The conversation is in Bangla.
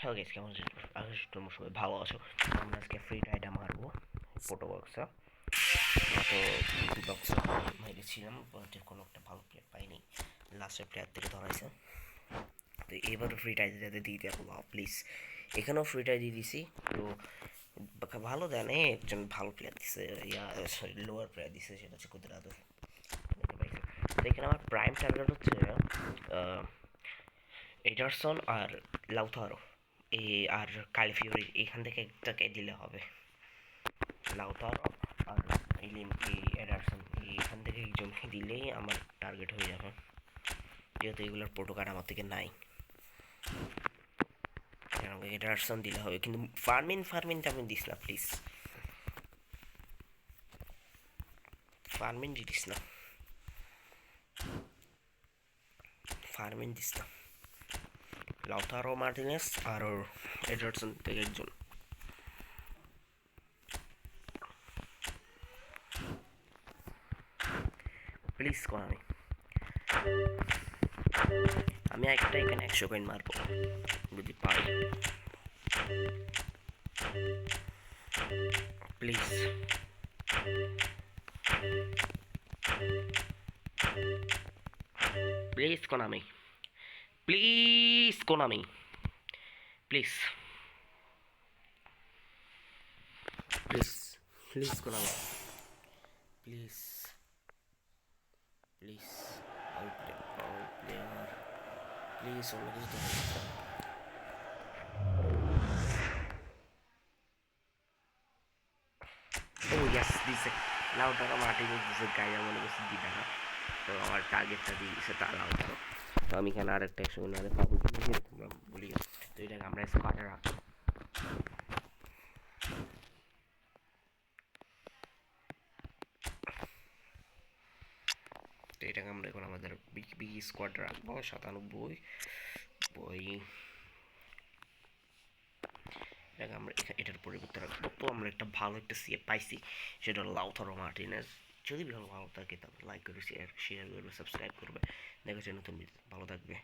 হ্যালো গাইস, কেমন আছো? আশা করি তোমরা সবাই ভালো আছো। আমরা আজকে ফ্রি টাইডা মারবো ফটো বক্সে। তো বক্সে মেরেছিলাম, বাট কোনো একটা ভালো প্লেয়ার পাইনি। লাস্টের প্লেয়ার থেকে ধরাইছে। তো এবারও ফ্রি টাইড যাতে দিতে পারবো প্লিজ। এখানেও ফ্রি টাইড দিয়ে দিছি। তো ভালো দেয় না, একজন ভালো প্লেয়ার দিছে, সরি লোয়ার প্লেয়ার দিছে, সেটা হচ্ছে কুদরাদু। তো এখানে আমার প্রাইম টার্গেট হচ্ছে এডারসন আর লাউথারো আর কালিফিওরি। এখান থেকে একটাকে দিলে হবে। লাউথারো আর এডারসন এখান থেকে একজনকে দিলেই আমার টার্গেট হয়ে যাবে, যেহেতু এগুলোর প্রোটো কার্ড আমার থেকে নাই। এডারসন দিলে হবে, কিন্তু ফার্মিনটা আমি দিস না প্লিজ। ফার্মিন দিস না, ফার্মিন দিস না। লাউথারো মার্টিনেস আর এডারসন থেকে একজন। প্লিজ কোন আমি একটা এখানে 100 কয়েন মারবো যদি পাই, please. Please Konami, please Konami, please please please Konami, please please all player please অন্য কিছু দেখো। ও ইয়াস দিছে, লাউটারো মার্টিনেজ দিছে, গাইয়া মনে করছে দিবে না। তো আমার টার্গেটটা দিয়ে দিছে তা লাউটারো। তো আমি এখানে আরেকটা 100 উইনারে পাবো কি তোমরা বলিও। তো এটাকে আমরা স্কোয়াডে রাখবো। তো এটাকে আমরা এখন আমাদের বিগ স্কোয়াড রাখবো 97 বই। এটাকে আমরা এটার পরিবর্তে রাখবো। তো আমরা একটা ভালো একটা সিএ পাইছি, সেটা হলো লাউথারো মার্টিনেজ। যদি ভালো থাকে তাহলে লাইক করবে, শেয়ার করবে, সাবস্ক্রাইব করবে। দেখা যায় নতুন ভিডিও। ভালো থাকবে।